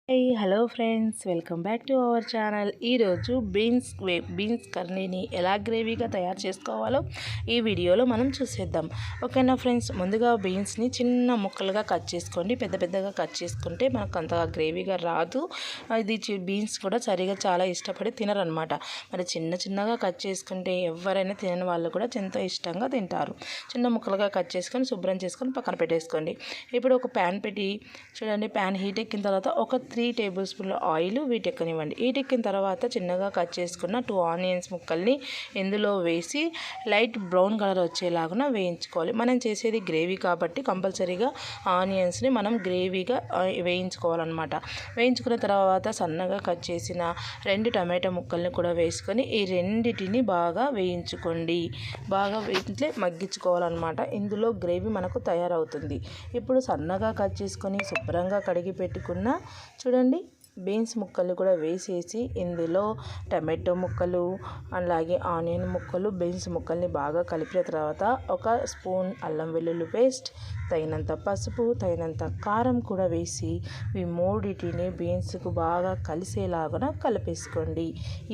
Hello friends, welcome back to our channel. ఈరోజు beans కర్రీని ఎలా గ్రేవీగా తయారు చేసుకోవాలో ఈ వీడియోలో మనం చూసేద్దాం. ఓకేనా ఫ్రెండ్స్, ముందుగా బీన్స్ని చిన్న ముక్కలుగా కట్ చేసుకోండి. పెద్ద పెద్దగా కట్ చేసుకుంటే మనకు అంతగా గ్రేవీగా రాదు. ఇది బీన్స్ కూడా సరిగా చాలా ఇష్టపడి తినరనమాట. మరి చిన్నగా కట్ చేసుకుంటే ఎవరైనా తినని వాళ్ళు కూడా ఎంతో ఇష్టంగా తింటారు. చిన్న ముక్కలుగా కట్ చేసుకొని శుభ్రం చేసుకొని పక్కన పెట్టేసుకోండి. ఇప్పుడు ఒక ప్యాన్ పెట్టి చూడండి, ప్యాన్ హీట్ ఎక్కిన తర్వాత ఒక 3 టేబుల్ స్పూన్ల ఆయిల్ వీటెక్కనివ్వండి. వీటెక్కిన తర్వాత చిన్నగా కట్ చేసుకున్న 2 ఆనియన్స్ ముక్కల్ని ఇందులో వేసి లైట్ బ్రౌన్ కలర్ వచ్చేలాగా వేయించుకోవాలి. మనం చేసేది గ్రేవీ కాబట్టి కంపల్సరీగా ఆనియన్స్ని మనం గ్రేవీగా వేయించుకోవాలన్నమాట. వేయించుకున్న తర్వాత సన్నగా కట్ చేసిన 2 టమాటా ముక్కల్ని కూడా వేసుకొని ఈ రెండిటిని బాగా వేయించుకోండి. బాగా ఇట్లే మగ్గించుకోవాలన్నమాట. ఇందులో గ్రేవీ మనకు తయారవుతుంది. ఇప్పుడు సన్నగా కట్ చేసుకొని శుభ్రంగా కడిగి పెట్టుకున్న చూడండి బీన్స్ ముక్కలు కూడా వేసేసి ఇందులో టమాటో ముక్కలు అలాగే ఆనియన్ ముక్కలు బీన్స్ ముక్కల్ని బాగా కలిపిన తర్వాత ఒక స్పూన్ అల్లం వెల్లుల్లి పేస్ట్, తగినంత పసుపు, తగినంత కారం కూడా వేసి ఈ మూడిటిని బీన్స్కు బాగా కలిసేలాగా కలిపేసుకోండి.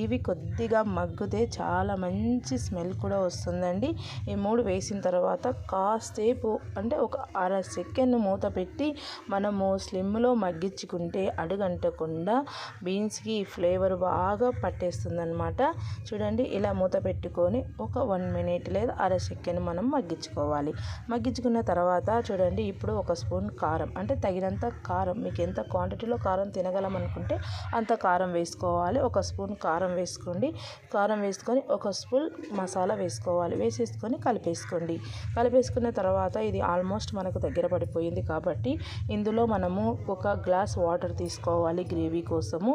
ఇవి కొద్దిగా మగ్గితే చాలా మంచి స్మెల్ కూడా వస్తుందండి. ఈ 3 వేసిన తర్వాత కాసేపు అంటే ఒక అర సెకండ్ మూత పెట్టి మనము స్లిమ్లో మగ్గించుకుంటే అడుగంటకుండా బీన్స్కి ఫ్లేవర్ బాగా పట్టేస్తుందన్నమాట. చూడండి, ఇలా మూత పెట్టుకొని ఒక 1 మినిట్ లేదా అర సెకండ్ మనం మగ్గించుకోవాలి. మగ్గించుకున్న తర్వాత చూడండి, ఇప్పుడు ఒక స్పూన్ కారం అంటే తగినంత కారం, మీకు ఎంత క్వాంటిటీలో కారం తినగలం అనుకుంటే అంత కారం వేసుకోవాలి. ఒక స్పూన్ కారం వేసుకోండి. కారం వేసుకొని ఒక స్పూన్ మసాలా వేసుకోవాలి. వేసేసుకొని కలిపేసుకోండి. కలిపేసుకున్న తర్వాత ఇది ఆల్మోస్ట్ మనకు దగ్గర పడిపోయింది కాబట్టి ఇందులో మనము ఒక గ్లాస్ వాటర్ తీసుకోవాలి గ్రేవీ కోసము.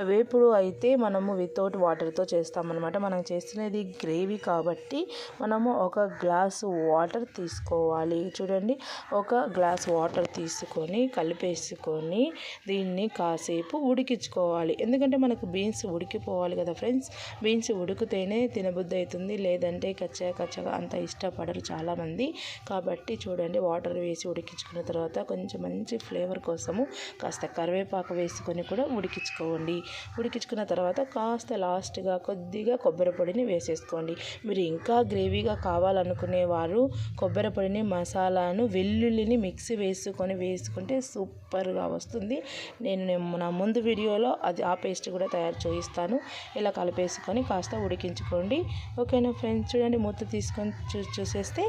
వేపుడు అయితే మనము వితౌట్ వాటర్తో చేస్తామన్నమాట. మనం చేస్తున్నది గ్రేవీ కాబట్టి మనము ఒక గ్లాస్ వాటర్ తీసుకోవాలి. చూడండి, ఒక గ్లాస్ వాటర్ తీసుకొని కలిపేసుకొని దీన్ని కాసేపు ఉడికించుకోవాలి. ఎందుకంటే మనకు బీన్స్ ఉడికిపోవాలి కదా ఫ్రెండ్స్. బీన్స్ ఉడికితేనే తినబుద్ధి అవుతుంది, లేదంటే కచ్చగా అంత ఇష్టపడరు చాలామంది. కాబట్టి చూడండి, వాటర్ వేసి ఉడికించుకున్న తర్వాత కొంచెం మంచి ఫ్లేవర్ కోసము కాస్త కరివేపాకు వేసుకొని కూడా ఉడికించుకోండి. ఉడికించుకున్న తర్వాత కాస్త లాస్ట్గా కొద్దిగా కొబ్బరి పొడిని వేసేసుకోండి. మీరు ఇంకా గ్రేవీగా కావాలనుకునేవారు కొబ్బరి పొడిని, మసాలాను, వెల్లుల్లిని మిక్సీ వేసుకుంటే సూపర్గా వస్తుంది. నేను నా ముందు వీడియోలో ఆ పేస్ట్ కూడా తయారు చేయిస్తాను. ఇలా కలిపేసుకొని కాస్త ఉడికించుకోండి. ఓకేనా ఫ్రెండ్స్, చూడండి, మూత తీసుకొని చూసేస్తే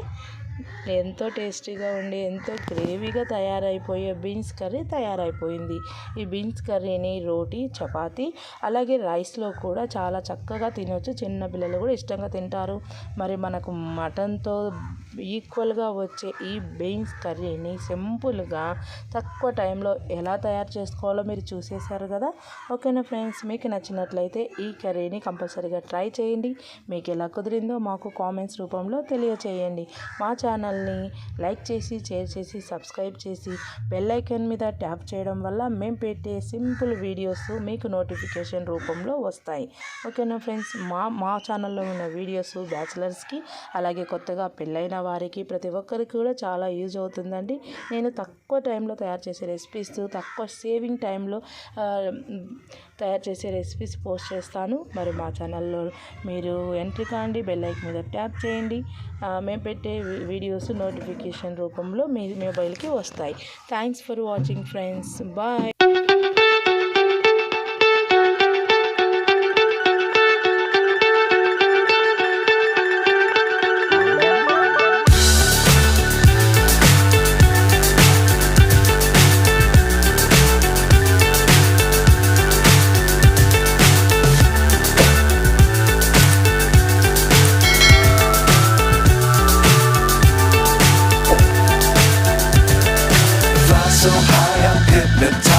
ఎంతో టేస్టీగా ఉండి ఎంతో గ్రేవీగా తయారైపోయే బీన్స్ కర్రీ తయారైపోయింది. ఈ బీన్స్ కర్రీని రోటీ, చపాతీ అలాగే రైస్లో కూడా చాలా చక్కగా తినవచ్చు. చిన్నపిల్లలు కూడా ఇష్టంగా తింటారు. మరి మనకు మటన్తో ఈక్వల్గా వచ్చే ఈ బీన్స్ కర్రీని సింపుల్గా తక్కువ టైంలో ఎలా తయారు చేసుకోవాలో మీరు చూసేశారు కదా. ఓకేనా ఫ్రెండ్స్, మీకు నచ్చినట్లయితే ఈ కర్రీని కంపల్సరీగా ట్రై చేయండి. మీకు ఎలా కుదిరిందో మాకు కామెంట్స్ రూపంలో తెలియచేయండి. మా ఛానల్ని లైక్ చేసి, షేర్ చేసి, సబ్స్క్రైబ్ చేసి బెల్ ఐకాన్ మీద ట్యాప్ చేయడం వల్ల మేము పెట్టే సింపుల్ వీడియోస్ మీకు నోటిఫికేషన్ రూపంలో వస్తాయి. ఓకేనా ఫ్రెండ్స్, మా ఛానల్లో ఉన్న వీడియోస్ బ్యాచిలర్స్కి అలాగే కొత్తగా పెళ్ళైన వారికి ప్రతి ఒక్కరికి కూడా చాలా యూజ్ అవుతుందండి. నేను తక్కువ టైంలో తయారు చేసే రెసిపీస్, తక్కువ సేవింగ్ టైంలో తయారు చేసే రెసిపీస్ పోస్ట్ చేస్తాను. మరి మా ఛానల్లో మీరు ఎంట్రీ కాండి, బెల్ ఐకాన్ మీద ట్యాప్ చేయండి. మేము పెట్టే వీడియోస్ నోటిఫికేషన్ రూపంలో మీ మొబైల్కి వస్తాయి. Thanks for watching friends. Bye. So high, I'm hypnotized.